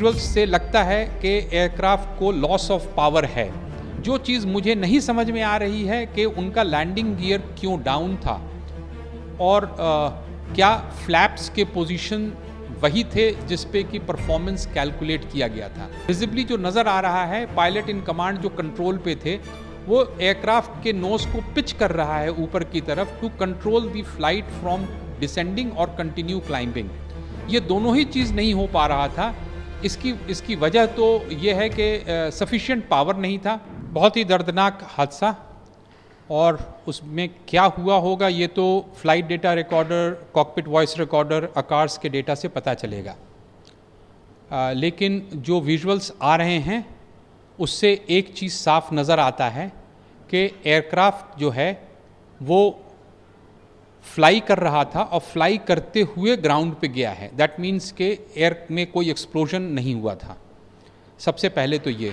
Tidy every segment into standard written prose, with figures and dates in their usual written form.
Visuals से लगता है कि एयरक्राफ्ट को लॉस ऑफ पावर है। जो चीज़ मुझे नहीं समझ में आ रही है कि उनका लैंडिंग गियर क्यों डाउन था और क्या फ्लैप्स के पोजीशन वही थे जिस पे कि परफॉर्मेंस कैलकुलेट किया गया था। विजिबली जो नज़र आ रहा है, पायलट इन कमांड जो कंट्रोल पे थे वो एयरक्राफ्ट के नोज को पिच कर रहा है ऊपर की तरफ to control the flight from descending और कंटिन्यू क्लाइंबिंग। ये दोनों ही चीज़ नहीं हो पा रहा था। इसकी वजह तो ये है कि सफिशिएंट पावर नहीं था। बहुत ही दर्दनाक हादसा, और उसमें क्या हुआ होगा ये तो flight data recorder, cockpit voice recorder, ACARS के डेटा से पता चलेगा। लेकिन जो विजुअल्स आ रहे हैं उससे एक चीज़ साफ नज़र आता है कि एयरक्राफ्ट जो है वो फ्लाई कर रहा था और फ्लाई करते हुए ग्राउंड पे गया है। दैट मीन्स के एयर में कोई एक्सप्लोजन नहीं हुआ था। सबसे पहले तो ये।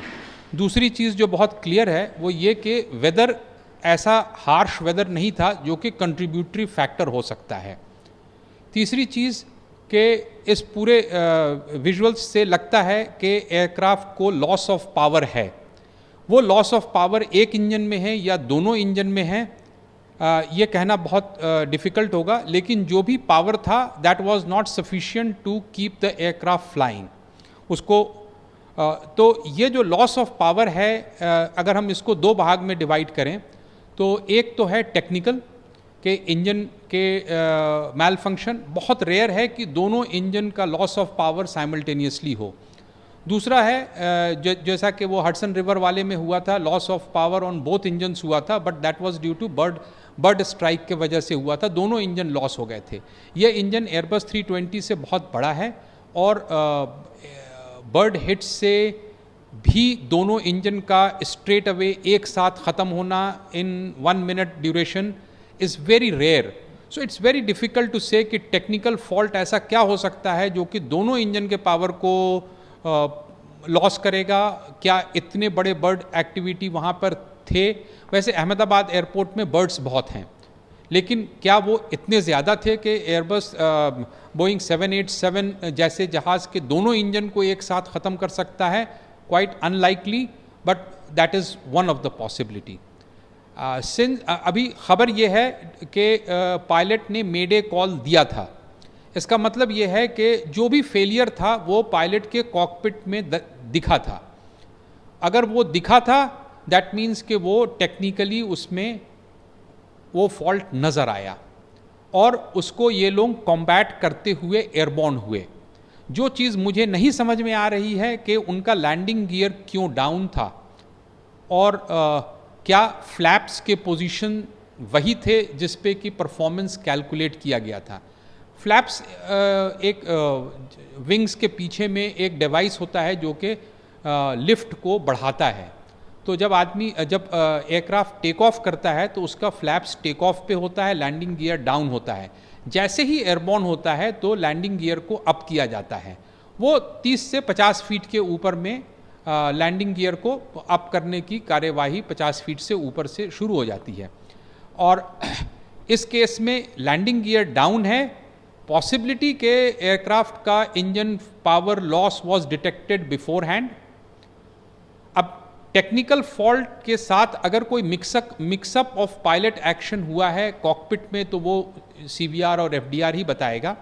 दूसरी चीज़ जो बहुत क्लियर है वो ये कि वेदर ऐसा हार्श वेदर नहीं था जो कि कंट्रीब्यूटरी फैक्टर हो सकता है। तीसरी चीज़ कि इस पूरे विजुअल्स से लगता है कि एयरक्राफ्ट को लॉस ऑफ पावर है। वो लॉस ऑफ पावर एक इंजन में है या दोनों इंजन में है, ये कहना बहुत डिफ़िकल्ट होगा, लेकिन जो भी पावर था that was not sufficient to keep the aircraft flying. उसको तो ये जो लॉस ऑफ पावर है, अगर हम इसको दो भाग में डिवाइड करें तो एक तो है टेक्निकल कि इंजन के मैल फंक्शन। बहुत रेयर है कि दोनों इंजन का लॉस ऑफ पावर साइमल्टेनियसली हो। दूसरा है जैसा कि वो हडसन रिवर वाले में हुआ था, loss of power on both engines हुआ था, but that was due to bird strike के वजह से हुआ था। दोनों इंजन लॉस हो गए थे। ये इंजन एयरबस 320 से बहुत बड़ा है और बर्ड हिट से भी दोनों इंजन का स्ट्रेट अवे एक साथ ख़त्म होना in 1 minute duration is very rare. So it's very difficult to say कि टेक्निकल फॉल्ट ऐसा क्या हो सकता है जो कि दोनों इंजन के पावर को लॉस करेगा। क्या इतने बड़े बर्ड एक्टिविटी वहाँ पर थे? वैसे अहमदाबाद एयरपोर्ट में बर्ड्स बहुत हैं, लेकिन क्या वो इतने ज़्यादा थे कि एयरबस बोइंग 787 जैसे जहाज़ के दोनों इंजन को एक साथ ख़त्म कर सकता है? Quite unlikely, but that is one of the possibility. अभी खबर ये है कि पायलट ने मेडे कॉल दिया था। इसका मतलब ये है कि जो भी फेलियर था वो पायलट के कॉकपिट में दिखा था। अगर वो दिखा था दैट मीन्स कि वो टेक्निकली उसमें वो फॉल्ट नज़र आया और उसको ये लोग कॉम्बैट करते हुए एयरबॉर्न हुए। जो चीज़ मुझे नहीं समझ में आ रही है कि उनका लैंडिंग गियर क्यों डाउन था और क्या फ्लैप्स के पोजीशन वही थे जिस पे कि परफॉर्मेंस कैलकुलेट किया गया था। फ्लैप्स एक विंग्स के पीछे में एक डिवाइस होता है जो कि लिफ्ट को बढ़ाता है। तो जब एयरक्राफ्ट टेक ऑफ करता है तो उसका फ्लैप्स टेक ऑफ पे होता है, लैंडिंग गियर डाउन होता है। जैसे ही एयरबॉर्न होता है तो लैंडिंग गियर को अप किया जाता है। वो 30 से 50 फीट के ऊपर में लैंडिंग गियर को अप करने की कार्यवाही 50 फीट से ऊपर से शुरू हो जाती है। और इस केस में लैंडिंग गियर डाउन है। पॉसिबिलिटी के एयरक्राफ्ट का engine power loss was detected before hand. अब टेक्निकल फॉल्ट के साथ अगर कोई मिक्सअप ऑफ पायलट एक्शन हुआ है कॉकपिट में तो वो CVR और FDR ही बताएगा।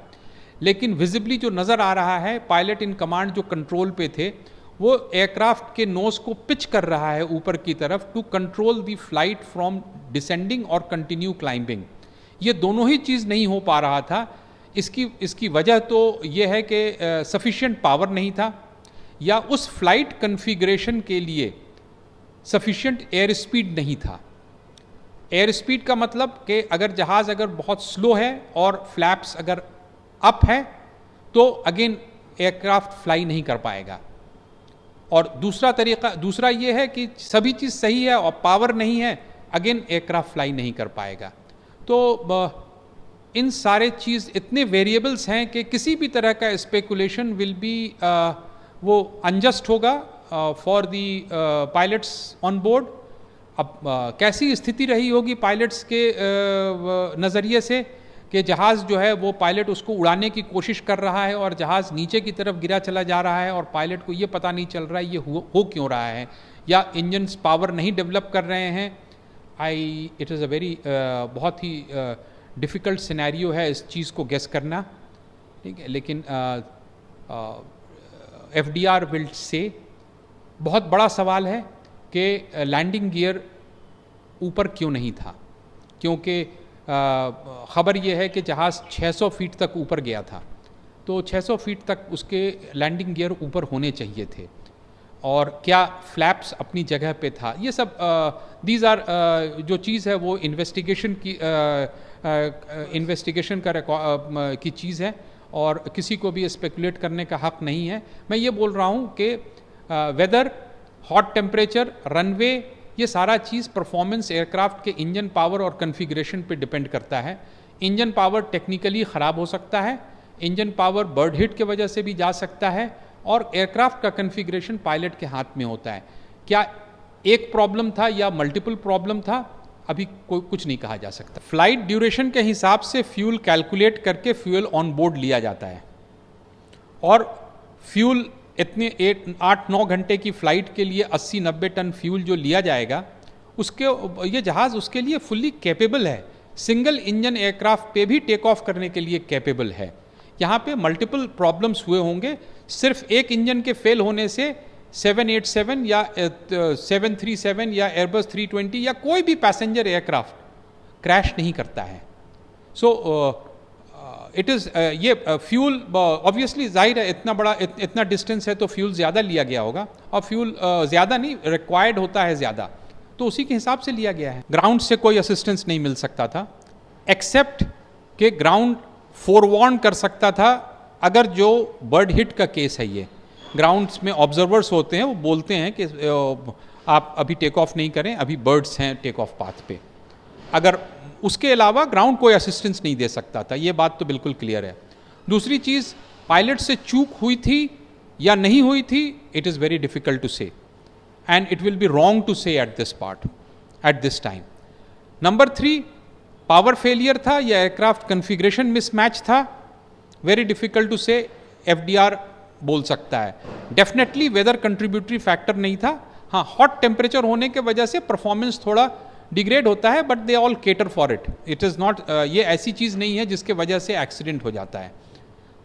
लेकिन विजिबली जो नज़र आ रहा है, पायलट इन कमांड जो कंट्रोल पे थे वो एयरक्राफ्ट के नोज को पिच कर रहा है ऊपर की तरफ to control the flight from descending और कंटिन्यू क्लाइंबिंग। ये दोनों ही चीज़ नहीं हो पा रहा था। इसकी वजह तो ये है कि सफिशिएंट पावर नहीं था या उस फ्लाइट कन्फिग्रेशन के लिए सफिशिएंट एयर स्पीड नहीं था। एयर स्पीड का मतलब कि अगर जहाज़ बहुत स्लो है और फ्लैप्स अगर अप है तो अगेन एयरक्राफ्ट फ्लाई नहीं कर पाएगा। और दूसरा ये है कि सभी चीज़ सही है और पावर नहीं है, अगेन एयरक्राफ्ट फ्लाई नहीं कर पाएगा। तो इन सारे चीज़ इतने वेरिएबल्स हैं कि किसी भी तरह का स्पेकुलेशन विल बी वो अनजस्ट होगा for the pilots on board. अब कैसी स्थिति रही होगी पायलट्स के नज़रिए से कि जहाज़ जो है वो पायलट उसको उड़ाने की कोशिश कर रहा है और जहाज़ नीचे की तरफ गिरा चला जा रहा है और पायलट को ये पता नहीं चल रहा है ये हो क्यों रहा है, या इंजन्स पावर नहीं डेवलप कर रहे हैं। इट इज़ अ वेरी बहुत ही डिफ़िकल्ट सिनेरियो है इस चीज़ को गेस करना, ठीक है। लेकिन FDR विल से बहुत बड़ा सवाल है कि लैंडिंग गियर ऊपर क्यों नहीं था, क्योंकि ख़बर यह है कि जहाज़ 600 फीट तक ऊपर गया था, तो 600 फीट तक उसके लैंडिंग गियर ऊपर होने चाहिए थे, और क्या फ्लैप्स अपनी जगह पे था। ये सब दीज आर जो चीज़ है वो इन्वेस्टिगेशन की चीज़ है, और किसी को भी स्पेकुलेट करने का हक़ नहीं है। मैं ये बोल रहा हूँ कि वेदर, हॉट टेम्परेचर, रनवे, ये सारा चीज़ परफॉर्मेंस एयरक्राफ्ट के इंजन पावर और कन्फिग्रेशन पे डिपेंड करता है। इंजन पावर टेक्निकली ख़राब हो सकता है, इंजन पावर बर्ड हिट के वजह से भी जा सकता है, और एयरक्राफ्ट का कन्फिग्रेशन पायलट के हाथ में होता है। क्या एक प्रॉब्लम था या मल्टीपल प्रॉब्लम था, अभी कोई कुछ नहीं कहा जा सकता। फ्लाइट ड्यूरेशन के हिसाब से फ्यूल कैलकुलेट करके फ्यूल ऑन बोर्ड लिया जाता है, और फ्यूल इतने 8-9 घंटे की फ़्लाइट के लिए 80-90 टन फ्यूल जो लिया जाएगा, उसके ये जहाज़ उसके लिए फुल्ली कैपेबल है। सिंगल इंजन एयरक्राफ्ट पे भी टेक ऑफ करने के लिए कैपेबल है। यहाँ पे मल्टीपल प्रॉब्लम्स हुए होंगे, सिर्फ एक इंजन के फेल होने से 787 या 737 या एयरबस 320 या कोई भी पैसेंजर एयरक्राफ्ट क्रैश नहीं करता है। सो इट इज़ ये फ्यूल ऑब्वियसली जाहिर है, इतना डिस्टेंस है तो फ्यूल ज़्यादा लिया गया होगा, और फ्यूल ज़्यादा नहीं रिक्वायर्ड होता है ज़्यादा, तो उसी के हिसाब से लिया गया है। ग्राउंड से कोई असिस्टेंस नहीं मिल सकता था, एक्सेप्ट कि ग्राउंड फोरवार्न कर सकता था अगर जो बर्ड हिट का केस है। ये ग्राउंड्स में ऑब्जर्वर्स होते हैं, वो बोलते हैं कि आप अभी टेक ऑफ नहीं करें, अभी बर्ड्स हैं टेक ऑफ पाथ पे। अगर उसके अलावा ग्राउंड कोई असिस्टेंस नहीं दे सकता था, ये बात तो बिल्कुल क्लियर है। दूसरी चीज़, पायलट से चूक हुई थी या नहीं हुई थी, it is very difficult to say, and it will be wrong to say at this part at this time. Number 3, power failure था या एयरक्राफ्ट कन्फिग्रेशन मिसमैच था, very difficult to say, FDR बोल सकता है। डेफिनेटली वेदर कंट्रीब्यूटरी फैक्टर नहीं था। हाँ, hot temperature होने के वजह से परफॉर्मेंस थोड़ा डिग्रेड होता है, but they all cater for it. It is not, ये ऐसी चीज़ नहीं है जिसके वजह से एक्सीडेंट हो जाता है।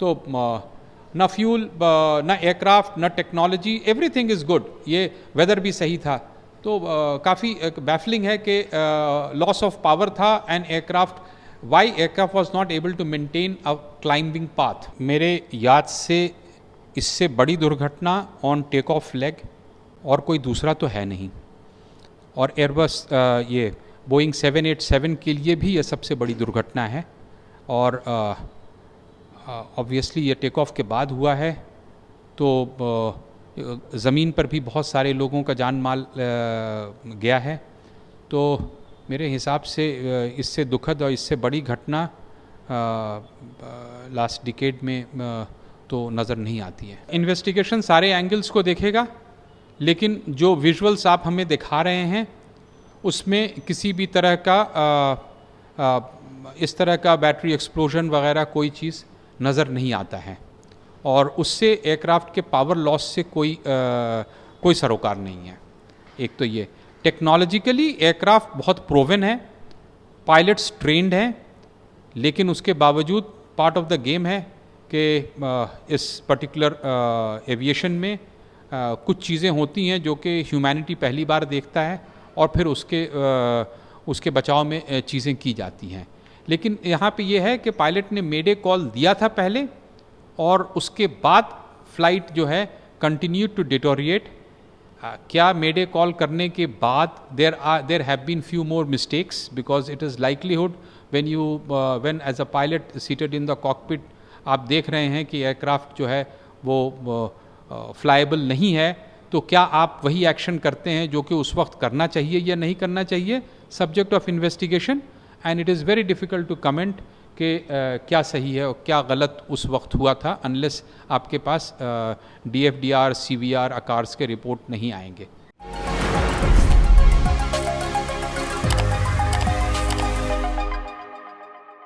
तो ना फ्यूल, ना एयरक्राफ्ट, ना टेक्नोलॉजी, एवरीथिंग इज़ गुड। ये वेदर भी सही था, तो काफ़ी बैफलिंग है कि लॉस ऑफ पावर था, and why aircraft was not able to maintain a climbing path. मेरे याद से इससे बड़ी दुर्घटना ऑन टेक ऑफ लेग और कोई दूसरा तो है नहीं, और एयरबस ये बोइंग 787 के लिए भी ये सबसे बड़ी दुर्घटना है, और ऑब्वियसली ये टेक ऑफ के बाद हुआ है, तो ज़मीन पर भी बहुत सारे लोगों का जान माल गया है। तो मेरे हिसाब से इससे दुखद और इससे बड़ी घटना लास्ट डिकेड में तो नज़र नहीं आती है। इन्वेस्टिगेशन सारे एंगल्स को देखेगा, लेकिन जो विजुअल्स आप हमें दिखा रहे हैं उसमें किसी भी तरह का इस तरह का बैटरी एक्सप्लोजन वगैरह कोई चीज़ नज़र नहीं आता है, और उससे एयरक्राफ्ट के पावर लॉस से कोई सरोकार नहीं है। एक तो ये टेक्नोलॉजिकली एयरक्राफ्ट बहुत प्रोवन है, पायलट्स ट्रेंड हैं, लेकिन उसके बावजूद पार्ट ऑफ द गेम है कि इस पर्टिकुलर एविएशन में कुछ चीज़ें होती हैं जो कि ह्यूमैनिटी पहली बार देखता है, और फिर उसके बचाव में चीज़ें की जाती हैं। लेकिन यहाँ पे ये है कि पायलट ने मेडे कॉल दिया था पहले, और उसके बाद फ्लाइट जो है कंटिन्यू टू डिटोरिएट। क्या मेडे कॉल करने के बाद there have been few more mistakes, because it is likelihood when as a pilot seated in the cockpit आप देख रहे हैं कि एयरक्राफ्ट जो है वो फ्लाइबल नहीं है, तो क्या आप वही एक्शन करते हैं जो कि उस वक्त करना चाहिए या नहीं करना चाहिए, subject of investigation, and it is very difficult to comment कि क्या सही है और क्या गलत उस वक्त हुआ था, अनलेस आपके पास DFDR, CVR, आकार्स के रिपोर्ट नहीं आएंगे।